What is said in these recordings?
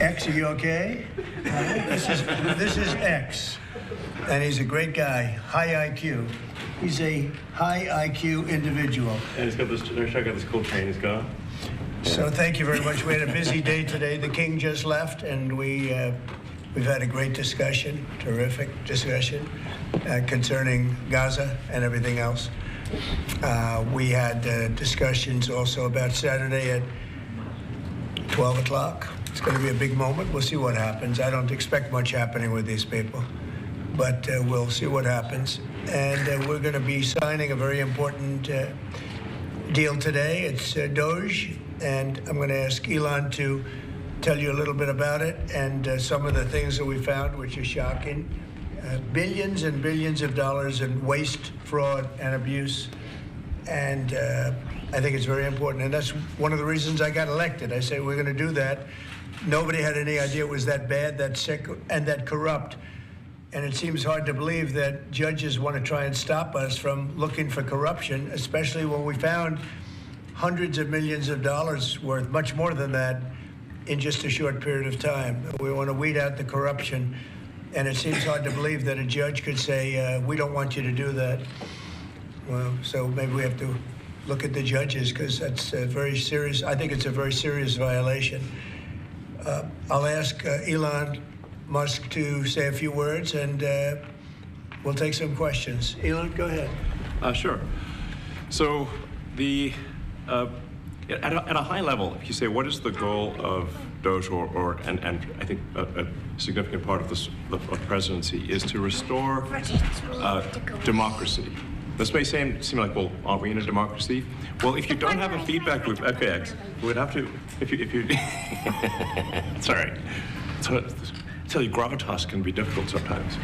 X, are you okay? This is X, and he's a great guy, high IQ. He's a high IQ individual. And he's got this, check out this cool chain he's got. So thank you very much. We had a busy day today. The king just left, and we've had a great discussion, terrific discussion, concerning Gaza and everything else. We had discussions also about Saturday at 12 o'clock. It's going to be a big moment. We'll see what happens. I don't expect much happening with these people, but we'll see what happens. And we're going to be signing a very important deal today. It's Doge, and I'm going to ask Elon to tell you a little bit about it and some of the things that we found, which are shocking. Billions and billions of dollars in waste, fraud, and abuse. And I think it's very important. And that's one of the reasons I got elected. I said, we're going to do that. Nobody had any idea it was that bad, that sick, and that corrupt. And it seems hard to believe that judges want to try and stop us from looking for corruption, especially when we found hundreds of millions of dollars worth, much more than that, in just a short period of time. We want to weed out the corruption. And it seems hard to believe that a judge could say, we don't want you to do that. Well, so maybe we have to look at the judges, because that's very serious. I think it's a very serious violation. I'll ask Elon Musk to say a few words, and we'll take some questions. Elon, go ahead. Sure. So the at a high level, if you say what is the goal of Doge, and I think a significant part of the presidency is to restore democracy. This may seem like, well, aren't we in a democracy? Well, if you don't have a feedback loop, FX, we would have to, if you sorry. So, I tell you, gravitas can be difficult sometimes.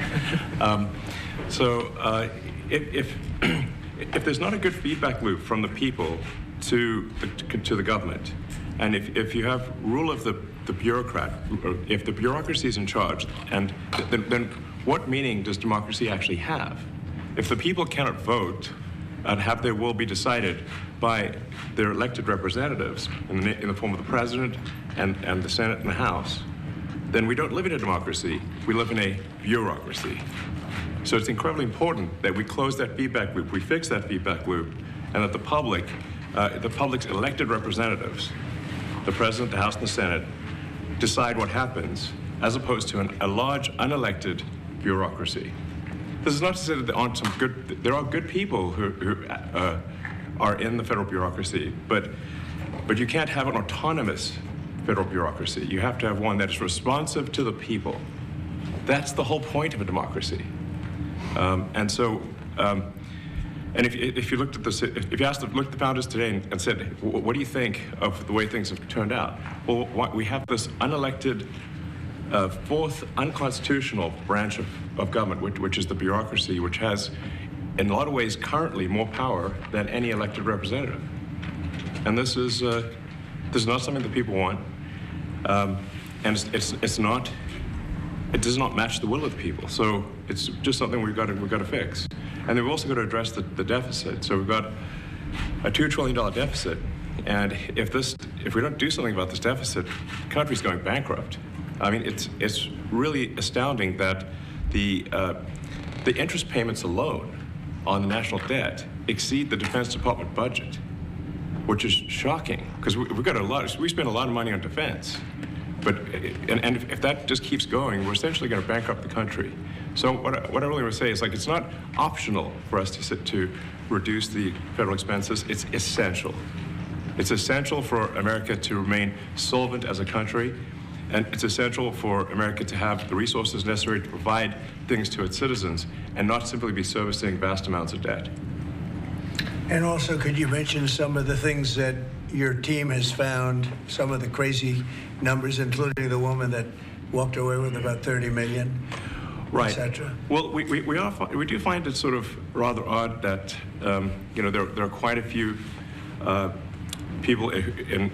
If there's not a good feedback loop from the people to the government, and if you have rule of the bureaucrat, or if the bureaucracy is in charge, and then what meaning does democracy actually have? If the people cannot vote and have their will be decided by their elected representatives in the form of the president and the Senate and the House, then we don't live in a democracy. We live in a bureaucracy. So it's incredibly important that we close that feedback loop, we fix that feedback loop, and that the public's elected representatives, the president, the House, and the Senate, decide what happens, as opposed to a large unelected bureaucracy. This is not to say that there are good people who are in the federal bureaucracy, but you can't have an autonomous federal bureaucracy. You have to have one that is responsive to the people. That's the whole point of a democracy. And if you looked at this, if you looked at the founders today and said, what do you think of the way things have turned out? Well, we have this unelected, fourth unconstitutional branch of government, which is the bureaucracy, which has, in a lot of ways, currently more power than any elected representative. And this is not something that people want, and it does not match the will of the people. So it's just something we've got to fix. And then we've also got to address the deficit. So we've got a $2 trillion deficit, and if we don't do something about this deficit, the country's going bankrupt. I mean, it's really astounding that the interest payments alone on the national debt exceed the Defense Department budget, which is shocking, because we spend a lot of money on defense. But if that just keeps going, we're essentially going to bankrupt the country. So what I really want to say is, like, it's not optional for us to reduce the federal expenses. It's essential. It's essential for America to remain solvent as a country, and it's essential for America to have the resources necessary to provide things to its citizens and not simply be servicing vast amounts of debt. And also, could you mention some of the things that your team has found, some of the crazy numbers, including the woman that walked away with about 30 million, right, etc.? Well, we do find it sort of rather odd that there are quite a few people in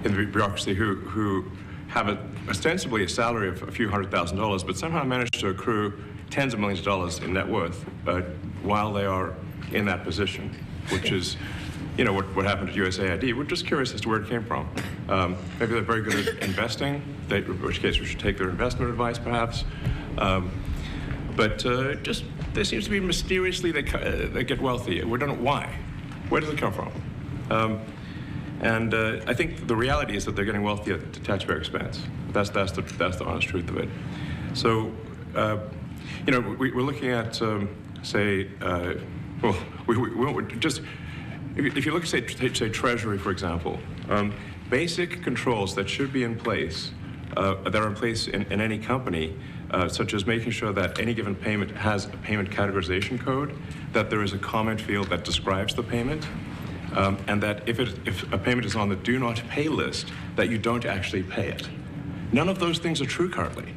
the bureaucracy who have ostensibly a salary of a few $100,000, but somehow manage to accrue tens of millions of dollars in net worth while they are in that position, which is you know, what happened at USAID. We're just curious as to where it came from. Maybe they're very good at investing, in which case we should take their investment advice, perhaps. But just there seems to be mysteriously they get wealthy. We don't know why. Where does it come from? And I think the reality is that they're getting wealthy at the taxpayer expense. That's the honest truth of it. So, you know, we're looking at, say, well, we just if you look at say Treasury, for example, basic controls that should be in place, that are in place in any company, such as making sure that any given payment has a payment categorization code, that there is a comment field that describes the payment, and that if a payment is on the do not pay list, that you don't actually pay it. None of those things are true currently.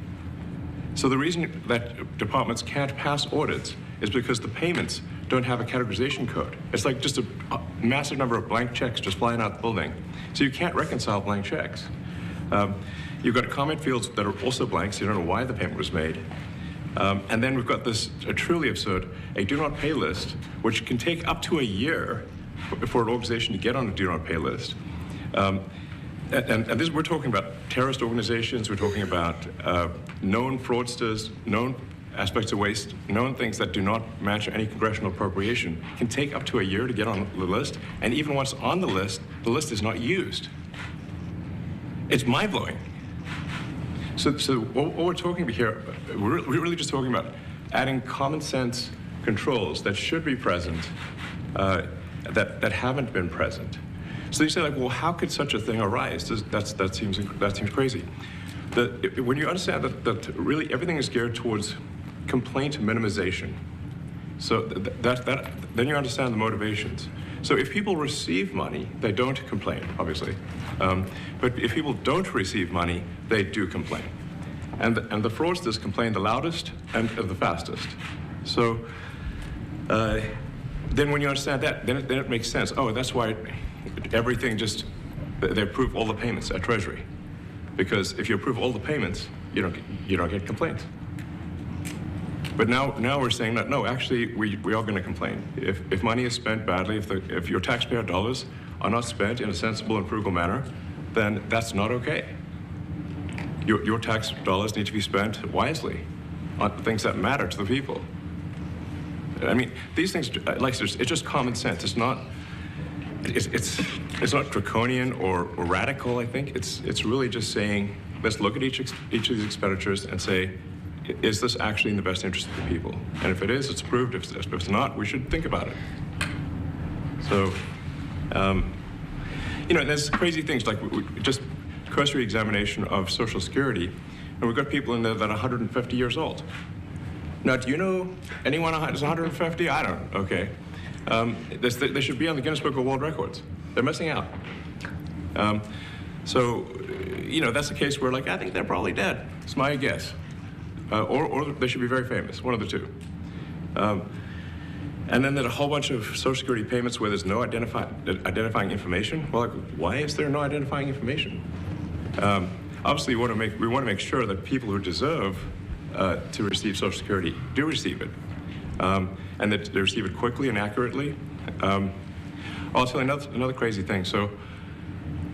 So the reason that departments can't pass audits is because the payments don't have a categorization code. It's like just a massive number of blank checks just flying out the building. So you can't reconcile blank checks. You've got comment fields that are also blank, so you don't know why the payment was made. And then we've got this truly absurd, a do not pay list, which can take up to a year for an organization to get on a do not pay list. And this, we're talking about terrorist organizations, we're talking about known fraudsters, known aspects of waste, known things that do not match any congressional appropriation, can take up to a year to get on the list, and even once on the list is not used. It's mind-blowing. So what we're talking about here, we're really just talking about adding common sense controls that should be present, that haven't been present. So you say, like, well, how could such a thing arise? That seems crazy. When you understand that really everything is geared towards complaint minimization, so then you understand the motivations. So if people receive money, they don't complain, obviously. But if people don't receive money, they do complain. And the fraudsters complain the loudest and the fastest. So then when you understand that, then it makes sense. Oh, that's why everything they approve all the payments at Treasury. Because if you approve all the payments, you don't get complaints. But now we're saying that, no, actually, we are going to complain. If money is spent badly, if your taxpayer dollars are not spent in a sensible and frugal manner, then that's not okay. Your tax dollars need to be spent wisely on things that matter to the people. I mean, these things, like, it's just common sense. It's not draconian or radical, I think. It's really just saying, let's look at each of these expenditures and say, is this actually in the best interest of the people? And if it is, it's approved. If it's not, we should think about it. So, you know, there's crazy things like just cursory examination of Social Security, and we've got people in there that are 150 years old. Now, do you know anyone who's 150? I don't. Okay. They should be on the Guinness Book of World Records. They're missing out. So, you know, that's a case where, like, I think they're probably dead. It's my guess. Or they should be very famous, one of the two. And then there's a whole bunch of Social Security payments where there's no identifying information. Well, like, why is there no identifying information? Obviously, we want to make sure that people who deserve to receive Social Security do receive it, and that they receive it quickly and accurately. I'll tell you another crazy thing. So,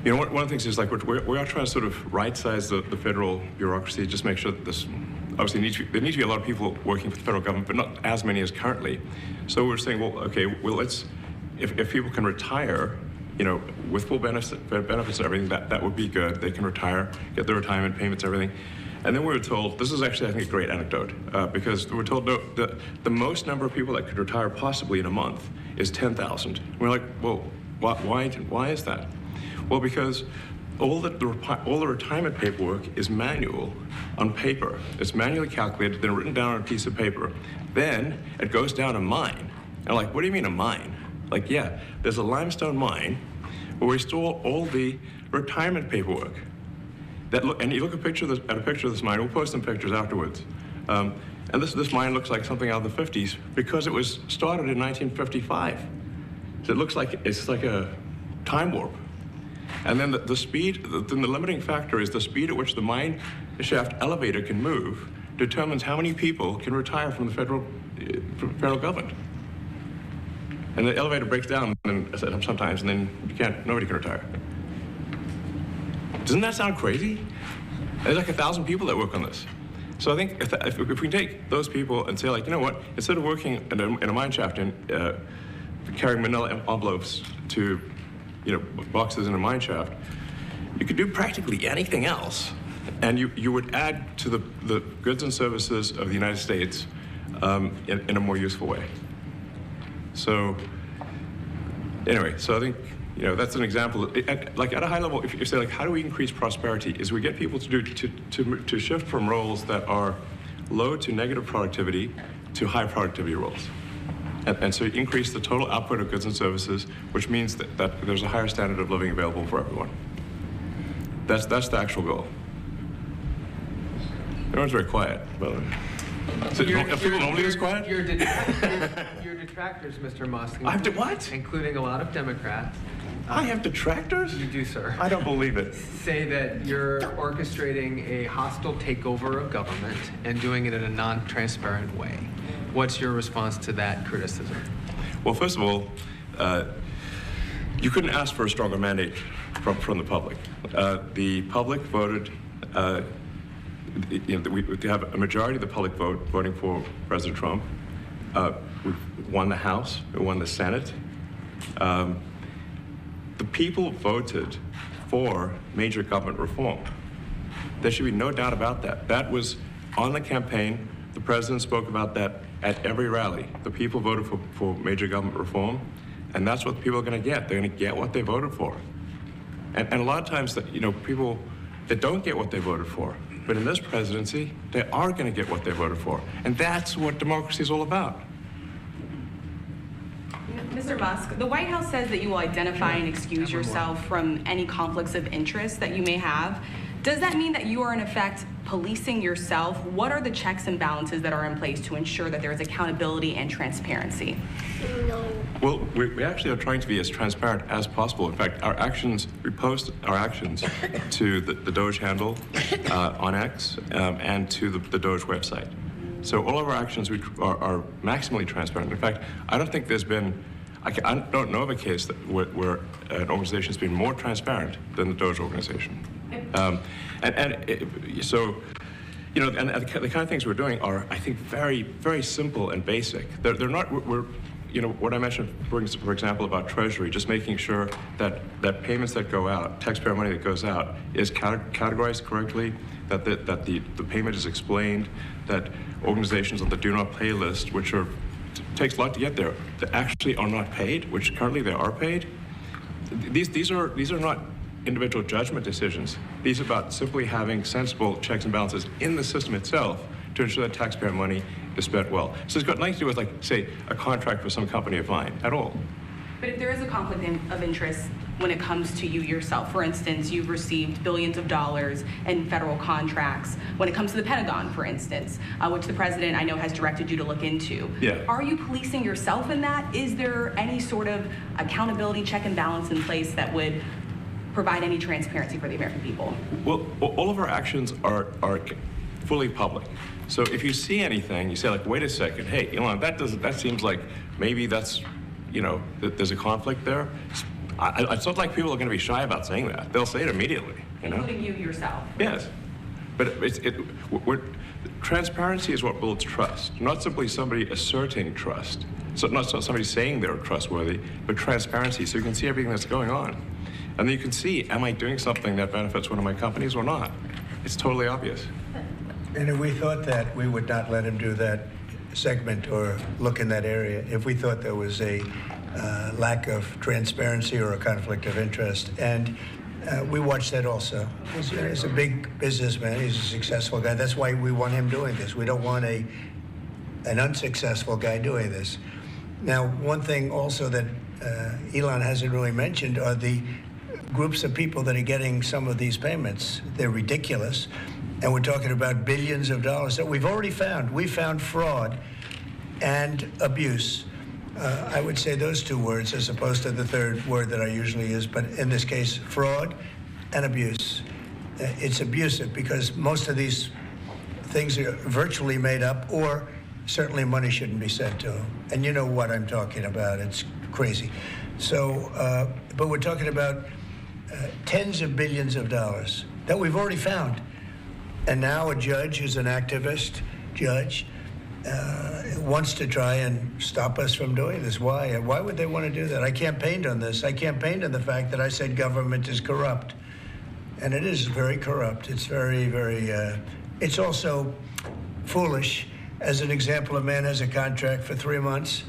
you know, one of the things is, like, we are trying to sort of right-size the federal bureaucracy, just make sure that this. Obviously, there need to be a lot of people working for the federal government, but not as many as currently. So we're saying, well, okay, well, if people can retire, you know, with full benefits and everything, that would be good. They can retire, get their retirement payments, everything. And then we were told, this is actually, I think, a great anecdote, because we were told, no, the most number of people that could retire possibly in a month is 10,000. We're like, well, why is that? Well, because all the retirement paperwork is manual on paper. It's manually calculated, then written down on a piece of paper. Then it goes down a mine. And like, what do you mean a mine? Like, yeah, there's a limestone mine where we store all the retirement paperwork. And you look at a picture of this mine. We'll post some pictures afterwards. And this mine looks like something out of the 50s because it was started in 1955. So it looks like it's like a time warp. And then the speed, then the limiting factor is the speed at which the mine shaft elevator can move determines how many people can retire from the federal government. And the elevator breaks down sometimes, and then nobody can retire. Doesn't that sound crazy? There's like 1,000 people that work on this. So I think if we take those people and say, like, you know what, instead of working in a mine shaft and carrying manila envelopes to, boxes in a mine shaft, you could do practically anything else, and you would add to the goods and services of the United States in a more useful way. So anyway, so I think that's an example. Like at a high level, if you say, like, how do we increase prosperity? Is we get people to shift from roles that are low to negative productivity to high productivity roles. And so you increase the total output of goods and services, which means that there's a higher standard of living available for everyone. That's the actual goal. Everyone's very quiet, by the way. So people normally this quiet? Your detractors, Mr. Musk. I have to what? Including a lot of Democrats. I have detractors? You do, sir. I don't believe it. Say that you're orchestrating a hostile takeover of government and doing it in a non-transparent way. What's your response to that criticism? Well, first of all, you couldn't ask for a stronger mandate from the public. The public voted. We have a majority of the public voting for President Trump. We won the House. We won the Senate. The people voted for major government reform. There should be no doubt about that. That was on the campaign. The president spoke about that at every rally. The people voted for major government reform, and that's what the people are going to get. They're going to get what they voted for. And a lot of times, people that don't get what they voted for, but in this presidency, they are going to get what they voted for. And that's what democracy is all about. Mr. Musk, the White House says that you will identify and excuse yourself from any conflicts of interest that you may have. Does that mean that you are, in effect, policing yourself? What are the checks and balances that are in place to ensure that there is accountability and transparency? Well, we actually are trying to be as transparent as possible. In fact, we post our actions to the Doge handle on X and to the Doge website. So all of our actions are maximally transparent. In fact, I don't think there's been, I don't know of a case where an organization has been more transparent than the Doge organization. So, and the kind of things we're doing are, I think, very, very simple and basic. They're not, what I mentioned, for example, about Treasury, just making sure that payments that go out, taxpayer money that goes out, is categorized correctly, that the payment is explained, that organizations on the do not pay list, which takes a lot to get there, that actually are not paid, which currently they are paid. These are not individual judgment decisions. These are about simply having sensible checks and balances in the system itself to ensure that taxpayer money is spent well. So it's got nothing to do with, like, say, a contract with some company of mine at all. But if there is a conflict of interest when it comes to you yourself, for instance, you've received billions of dollars in federal contracts when it comes to the Pentagon, for instance, which the president, I know, has directed you to look into. Yeah. Are you policing yourself in that? Is there any sort of accountability check and balance in place that would provide any transparency for the American people? Well, all of our actions are fully public. So if you see anything, you say, like, wait a second, hey, Elon, that seems like maybe that's, there's a conflict there. It's not like people are going to be shy about saying that. They'll say it immediately, Including you yourself. Yes. But transparency is what builds trust, not simply somebody asserting trust. So not somebody saying they're trustworthy, but transparency, so you can see everything that's going on. And then you can see, am I doing something that benefits one of my companies or not? It's totally obvious. And if we thought that, we would not let him do that segment or look in that area if we thought there was a lack of transparency or a conflict of interest. And we watch that also. He's a big businessman. He's a successful guy. That's why we want him doing this. We don't want an unsuccessful guy doing this. Now, one thing also that Elon hasn't really mentioned are the groups of people that are getting some of these payments. They're ridiculous. And we're talking about billions of dollars that we've already found. We found fraud and abuse. I would say those two words as opposed to the third word that I usually use, but in this case, fraud and abuse. It's abusive because most of these things are virtually made up, or certainly money shouldn't be sent to them. And you know what I'm talking about. It's crazy. So, but we're talking about tens of billions of dollars that we've already found. And now a judge who's an activist judge wants to try and stop us from doing this. Why? Why would they want to do that? I campaigned on this. I campaigned on the fact that I said government is corrupt. And it is very corrupt. It's very, very, it's also foolish. As an example, a man has a contract for 3 months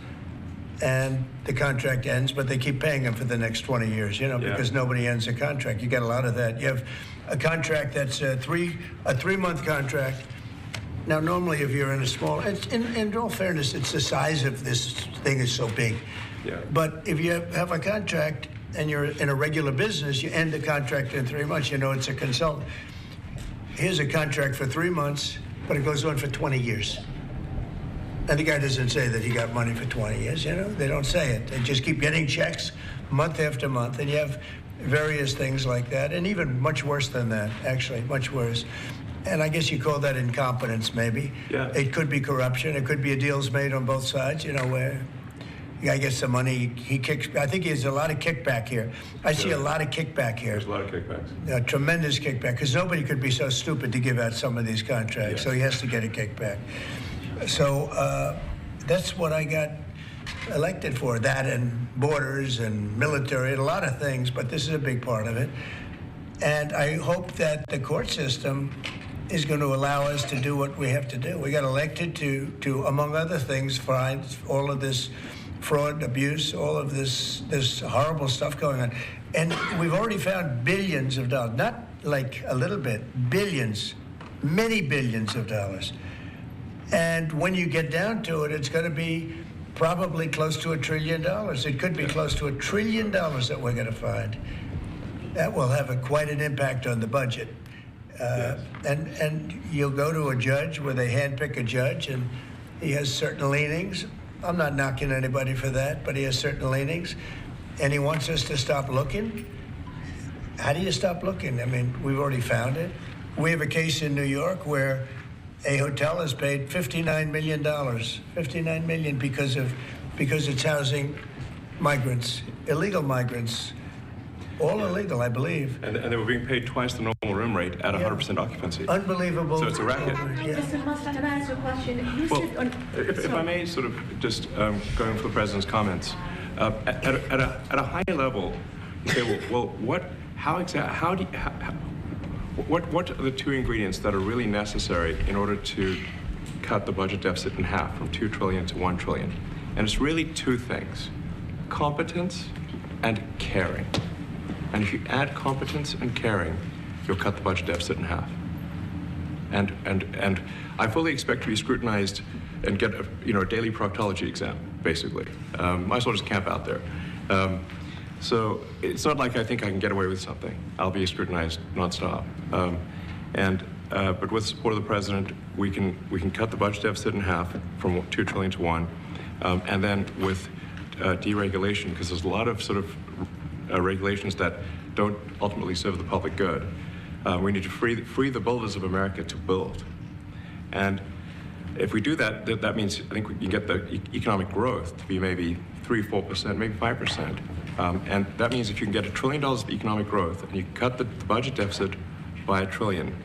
and the contract ends, but they keep paying him for the next 20 years, because nobody ends a contract. You got a lot of that. You have a contract that's a 3-month contract. Now, normally, if you're in a small, in all fairness, it's the size of this thing is so big. Yeah. But if you have a contract and you're in a regular business, you end the contract in 3 months. It's a consultant. Here's a contract for 3 months, but it goes on for 20 years. And the guy doesn't say that he got money for 20 years, They don't say it. They just keep getting checks month after month. And you have various things like that, and even much worse than that, actually, much worse. And I guess you call that incompetence, maybe. Yeah. It could be corruption. It could be deals made on both sides, where the guy gets the money, he kicks. I think there's a lot of kickback here. I see a lot of kickback here. There's a lot of kickbacks. A tremendous kickback, because nobody could be so stupid to give out some of these contracts. Yes. So he has to get a kickback. So that's what I got elected for, that and borders and military and a lot of things, but this is a big part of it. And I hope that the court system is going to allow us to do what we have to do. We got elected to among other things, find all of this fraud, abuse, all of this horrible stuff going on. And we've already found billions of dollars, not like a little bit, billions, many billions of dollars. And when you get down to it, it's going to be probably close to $1 trillion. It could be close to $1 trillion that we're going to find. That will have quite an impact on the budget. Yes. And you'll go to a judge where they handpick a judge, and he has certain leanings. I'm not knocking anybody for that, but he has certain leanings, and he wants us to stop looking. How do you stop looking? I mean, we've already found it. We have a case in New York where a hotel has paid $59 million, $59 million because it's housing migrants, illegal migrants. All illegal, I believe. And they were being paid twice the normal room rate at 100% occupancy. Unbelievable. So it's a racket. Mr. Musk, can I ask you a question? You Well, said if I may sort of just going for the president's comments, at a high level, you say, well, what are the two ingredients that are really necessary in order to cut the budget deficit in half from $2 trillion to $1 trillion? And it's really two things: competence and caring. And if you add competence and caring, you'll cut the budget deficit in half. And I fully expect to be scrutinized and get a daily proctology exam, basically. Might as well just camp out there. So it's not like I think I can get away with something. I'll be scrutinized nonstop. But with support of the president, we can cut the budget deficit in half from $2 trillion to $1, and then with deregulation, because there's a lot of sort of regulations that don't ultimately serve the public good. We need to free the builders of America to build. And if we do that, that means I think we can get the economic growth to be maybe 3-4%, maybe 5%. And that means if you can get $1 trillion of economic growth and you cut the budget deficit by $1 trillion,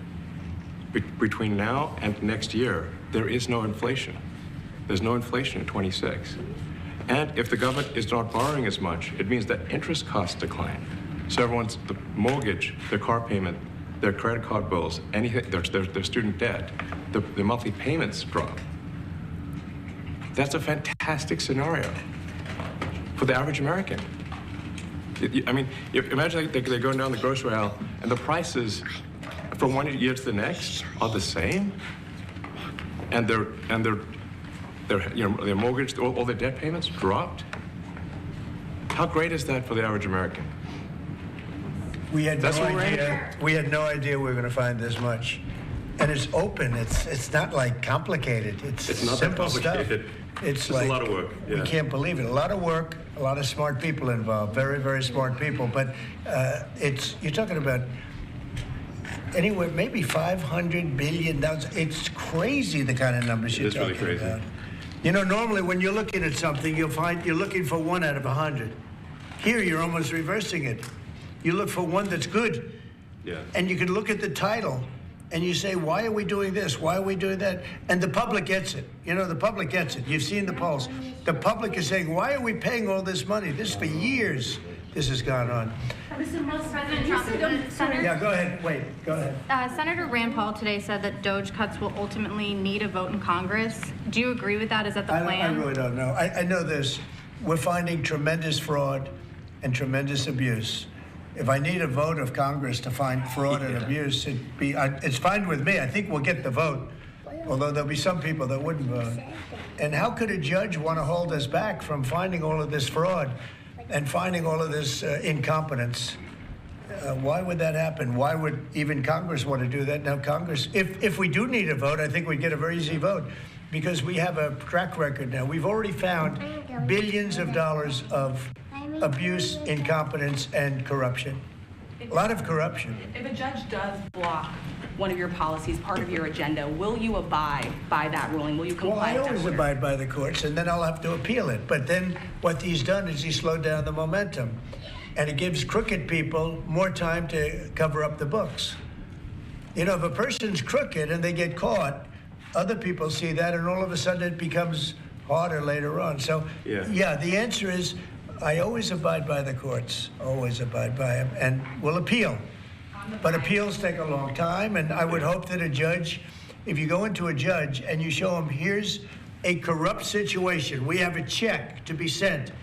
between now and next year, there is no inflation. There's no inflation in 26. And if the government is not borrowing as much, it means that interest costs decline. So the mortgage, their car payment, their credit card bills, anything, their student debt, the monthly payments drop. That's a fantastic scenario for the average American. I mean, imagine they're going down the grocery aisle and the prices from one year to the next are the same, and their mortgage, all their debt payments dropped. How great is that for the average American? We had That's no what we're aiming idea. We had no idea we were going to find this much, and it's open. It's not like complicated. It's not that simple complicated. stuff. It's just like a lot of work. We Yeah. can't believe it. A lot of work, a lot of smart people involved. Very, very smart people. But you're talking about anywhere maybe $500 billion. It's crazy the kind of numbers you're It is really talking crazy. about. You know, normally when you're looking at something, you'll find you're looking for 1 out of 100. Here, you're almost reversing it. You look for one that's good. Yeah. And you can look at the title and you say, why are we doing this? Why are we doing that? And the public gets it. You know, the public gets it. You've seen the polls. The public is saying, why are we paying all this money? This for years, this has gone on. Mr. Musk, President you Trump, said, Senator, Yeah, go ahead. Wait, go ahead. Senator Rand Paul today said that Doge cuts will ultimately need a vote in Congress. Do you agree with that? Is that the I plan? really don't know. I know this. We're finding tremendous fraud and tremendous abuse. If I need a vote of Congress to find fraud and abuse, it's fine with me. I think we'll get the vote, although there'll be some people that wouldn't vote. And how could a judge want to hold us back from finding all of this fraud and finding all of this incompetence? Why would that happen? Why would even Congress want to do that? Now, Congress, if we do need a vote, I think we'd get a very easy vote because we have a track record now. We've already found billions of dollars of abuse, incompetence, and corruption. A lot of corruption. If a judge does block one of your policies, part of your agenda, will you abide by that ruling? Will you comply? Well, I with that always order? abide by the courts, and then I'll have to appeal it. But then what he's done is he slowed down the momentum. And it gives crooked people more time to cover up the books. You know, if a person's crooked and they get caught, other people see that, and all of a sudden it becomes harder later on. So, yeah, the answer is I always abide by the courts, always abide by them, and will appeal. But appeals take a long time, and I would hope that a judge, if you go into a judge and you show him, here's a corrupt situation, we have a check to be sent,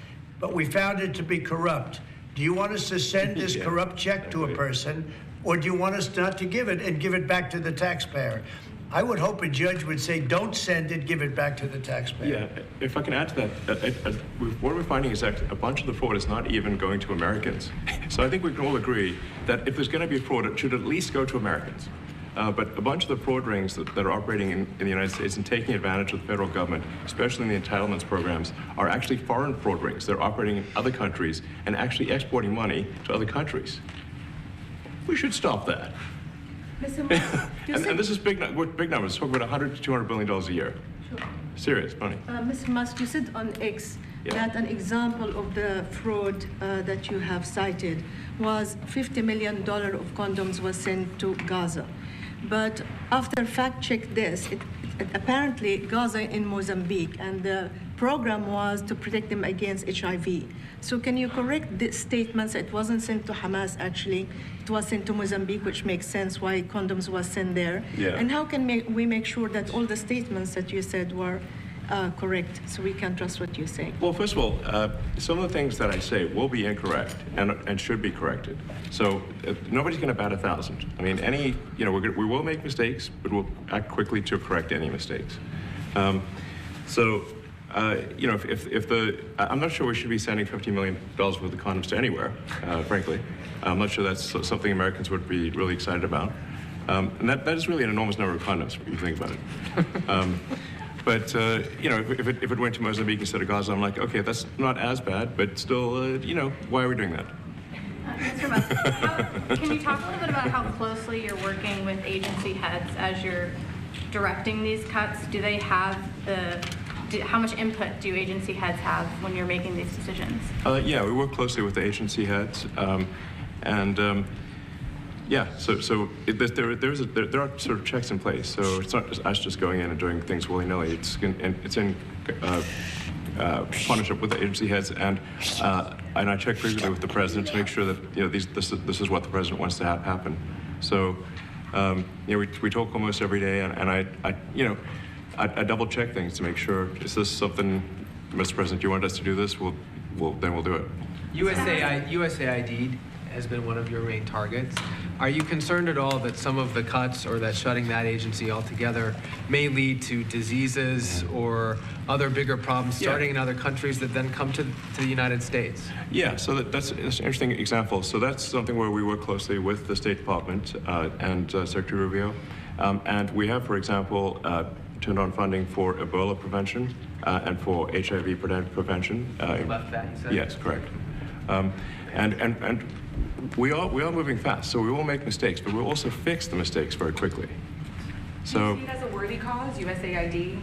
but we found it to be corrupt. Do you want us to send this corrupt check to a person, or do you want us not to give it and give it back to the taxpayer? I would hope a judge would say, don't send it, give it back to the taxpayer. Yeah, if I can add to that, what we're finding is that a bunch of the fraud is not even going to Americans. So I think we can all agree that if there's going to be fraud, it should at least go to Americans. But a bunch of the fraud rings that are operating in the United States and taking advantage of the federal government, especially in the entitlements programs, are actually foreign fraud rings. They're operating in other countries and actually exporting money to other countries. We should stop that. Mr. Musk, And this is big numbers. Talk about $100 to $200 billion a year. Sure. Serious money. Mr. Musk, you said on X that an example of the fraud that you have cited was $50 million of condoms was sent to Gaza. But after fact check this, it apparently Gaza in Mozambique, and the program was to protect them against HIV. So can you correct the statements? It wasn't sent to Hamas, actually. It was sent to Mozambique, which makes sense why condoms was sent there. Yeah. And how can we make sure that all the statements that you said were correct, so we can trust what you say? Well, first of all, some of the things that I say will be incorrect and should be corrected. So nobody's going to bat 1,000. I mean, we will make mistakes, but we'll act quickly to correct any mistakes. I'm not sure we should be sending $50 million worth of condoms to anywhere, frankly. I'm not sure that's something Americans would be really excited about. And that is really an enormous number of condoms, if you think about it. But if it went to Mozambique instead of Gaza, I'm like, okay, that's not as bad, but still, why are we doing that? Mr. Musk, can you talk a little bit about how closely you're working with agency heads as you're directing these cuts? Do they have how much input do agency heads have when you're making these decisions? Yeah, we work closely with the agency heads, there are sort of checks in place. So it's not just us just going in and doing things willy-nilly. It's in partnership with the agency heads, and I check frequently with the president to make sure that this is what the president wants to have happen. So we talk almost every day, and I double check things to make sure, is this something, Mr. President, you want us to do this? Then we'll do it. USAID has been one of your main targets. Are you concerned at all that some of the cuts or that shutting that agency altogether may lead to diseases or other bigger problems starting in other countries that then come to the United States? Yeah, so that's an interesting example. So that's something where we work closely with the State Department and Secretary Rubio. And we have, for example, turned on funding for Ebola prevention and for HIV prevention. Left that, you said? Yes, correct. And we are moving fast, so we will make mistakes, but we'll also fix the mistakes very quickly. Do you see it as a worthy cause, USAID?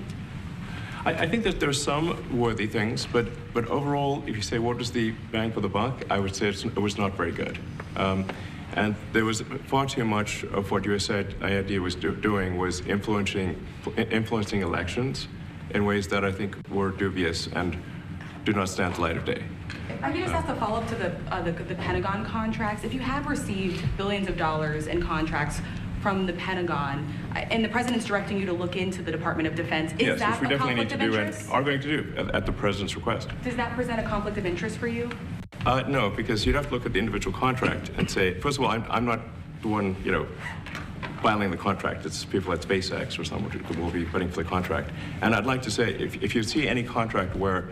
I think that there's some worthy things, but overall, if you say what was the bang for the buck, I would say it was not very good. And there was far too much of what USAID was doing was influencing elections in ways that I think were dubious and do not stand the light of day. I can just ask a follow-up to the Pentagon contracts. If you have received billions of dollars in contracts from the Pentagon, and the president's directing you to look into the Department of Defense, is that which we a definitely conflict need of to do and interest? are going to do at the president's request. Does that present a conflict of interest for you? No, because you'd have to look at the individual contract and say, first of all, I'm not the one, filing the contract. It's people at SpaceX or someone who will be putting for the contract. And I'd like to say, if you see any contract where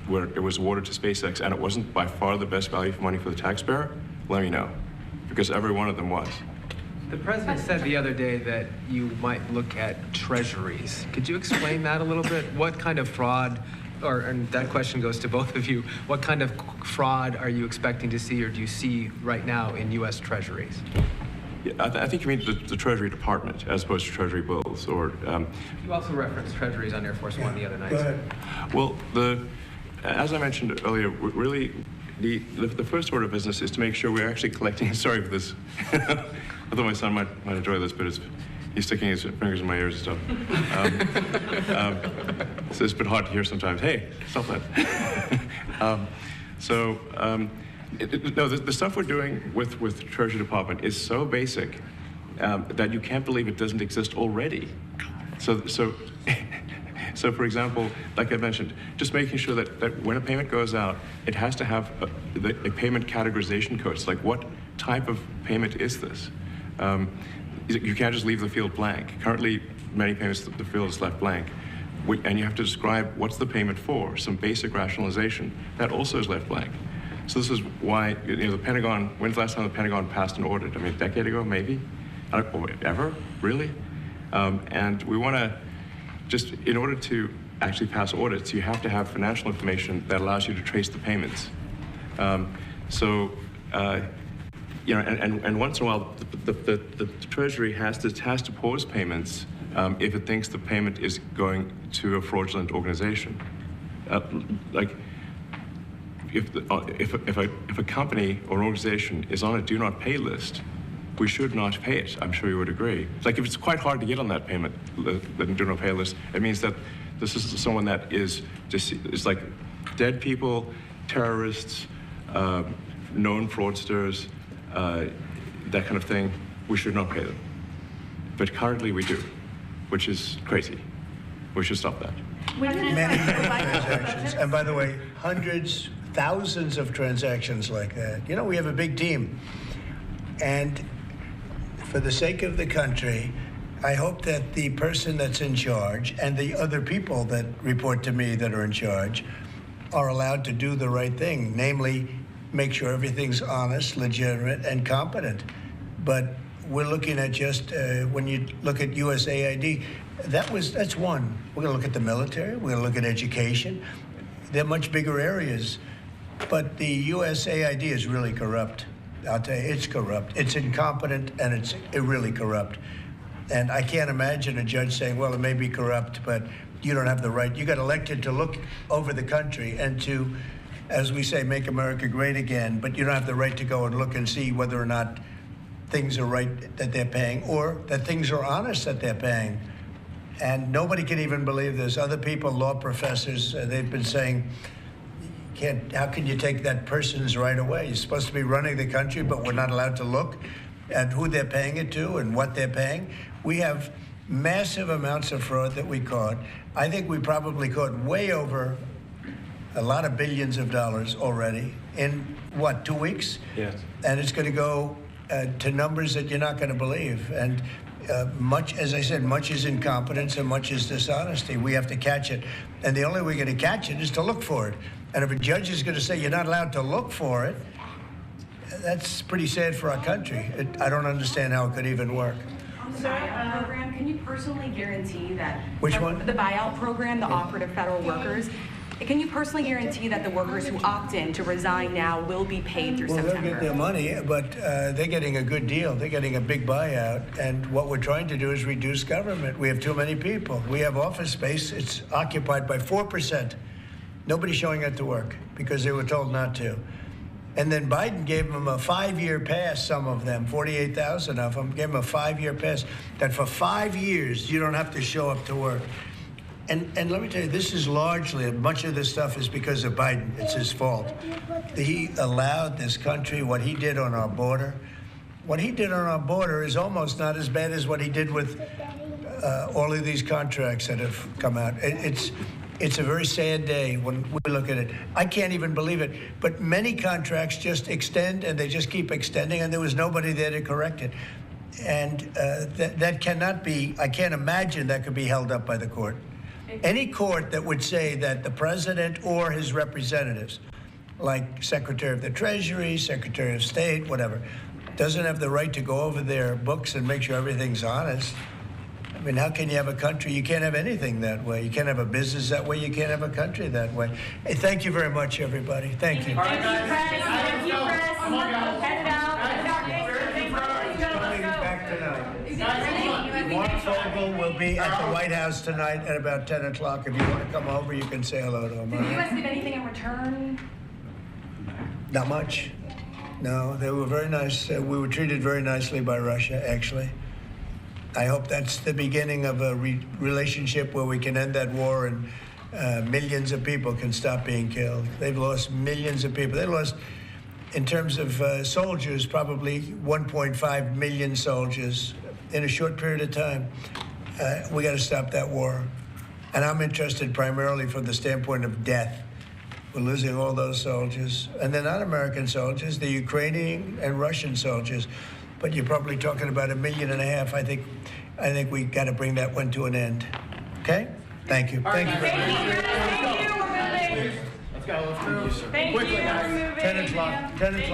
where it was awarded to SpaceX and it wasn't by far the best value for money for the taxpayer, let me know, because every one of them was. The president said the other day that you might look at treasuries. Could you explain that a little bit? What kind of fraud, and that question goes to both of you, what kind of fraud are you expecting to see or do you see right now in U.S. treasuries? Yeah, I think you mean the Treasury Department as opposed to Treasury bills, or... You also referenced treasuries on Air Force One the other night. Go ahead. Well, as I mentioned earlier, really, the first order of business is to make sure we're actually collecting... Sorry for this. I thought my son might enjoy this, but he's sticking his fingers in my ears and stuff. So it's a bit hard to hear sometimes. Hey, stop that. The stuff we're doing with the Treasury Department is so basic that you can't believe it doesn't exist already. So for example, like I mentioned, just making sure that when a payment goes out, it has to have a payment categorization code. It's like, what type of payment is this? You can't just leave the field blank. Currently, many payments, the field is left blank. And you have to describe what's the payment for, some basic rationalization. That also is left blank. So this is why, the Pentagon, when's the last time the Pentagon passed an audit? I mean, a decade ago, maybe? Ever? Really? And we want to just, in order to actually pass audits, you have to have financial information that allows you to trace the payments. And once in a while, the Treasury has to pause payments if it thinks the payment is going to a fraudulent organization. If a company or organization is on a do not pay list, we should not pay it. I'm sure you would agree. Like, if it's quite hard to get on that payment, the do not pay list, it means that this is someone that is like dead people, terrorists, known fraudsters, that kind of thing. We should not pay them. But currently we do, which is crazy. We should stop that. Many transactions. And by the way, hundreds, thousands of transactions like that. We have a big team. And for the sake of the country, I hope that the person that's in charge and the other people that report to me that are in charge are allowed to do the right thing, namely make sure everything's honest, legitimate, and competent. But we're looking at just, when you look at USAID, that's one. We're going to look at the military. We're going to look at education. They're much bigger areas. But the USAID is really corrupt. I'll tell you, it's corrupt. It's incompetent, and it's really corrupt. And I can't imagine a judge saying, well, it may be corrupt, but you don't have the right. You got elected to look over the country and to, as we say, make America great again, but you don't have the right to go and look and see whether or not things are right that they're paying or that things are honest that they're paying. And nobody can even believe this. Other people, law professors, they've been saying, how can you take that person's right away? You're supposed to be running the country, but we're not allowed to look at who they're paying it to and what they're paying. We have massive amounts of fraud that we caught. I think we probably caught way over a lot of billions of dollars already in, 2 weeks? Yes. And it's going to go to numbers that you're not going to believe. And much, as I said, much is incompetence and much is dishonesty. We have to catch it. And the only way we're going to catch it is to look for it. And if a judge is going to say you're not allowed to look for it, that's pretty sad for our country. I don't understand how it could even work. On the buyout program, can you personally guarantee that... Which one? The buyout program, the operative federal workers. Can you personally guarantee that the workers who opt in to resign now will be paid through Well, they'll get September? their money, but they're getting a good deal. They're getting a big buyout. And what we're trying to do is reduce government. We have too many people. We have office space. It's occupied by 4%. Nobody's showing up to work because they were told not to. And then Biden gave them a 5-year pass, some of them, 48,000 of them, gave them a 5-year pass, that for 5 years you don't have to show up to work. And let me tell you, this is largely, much of this stuff is because of Biden. It's his fault. He allowed this country, what he did on our border. What he did on our border is almost not as bad as what he did with all of these contracts that have come out. It's a very sad day when we look at it. I can't even believe it. But many contracts just extend, and they just keep extending, and there was nobody there to correct it. And that cannot be, I can't imagine that could be held up by the court. Any court that would say that the president or his representatives, like Secretary of the Treasury, Secretary of State, whatever, doesn't have the right to go over their books and make sure everything's honest. I mean, how can you have a country? You can't have anything that way. You can't have a business that way. You can't have a country that way. Hey, thank you very much, everybody. Thank you. Thank you, press. Thank you, press. Head out. Coming back tonight. Mark Fogel will be at the White House tonight at about 10 o'clock. If you want to come over, you can say hello to him. Did the U.S. give anything in return? Not much. No, they were very nice. We were treated very nicely by Russia, actually. I hope that's the beginning of a relationship where we can end that war and millions of people can stop being killed. They've lost millions of people. They lost, in terms of soldiers, probably 1.5 million soldiers in a short period of time. We got to stop that war. And I'm interested primarily from the standpoint of death. We're losing all those soldiers. And they're not American soldiers, they're Ukrainian and Russian soldiers. But you're probably talking about 1.5 million. I think we got to bring that one to an end. Okay? Thank you. Thank you very much. Thank you. We're moving. Let's go. Thank you. We're moving. 10 o'clock. 10 o'clock.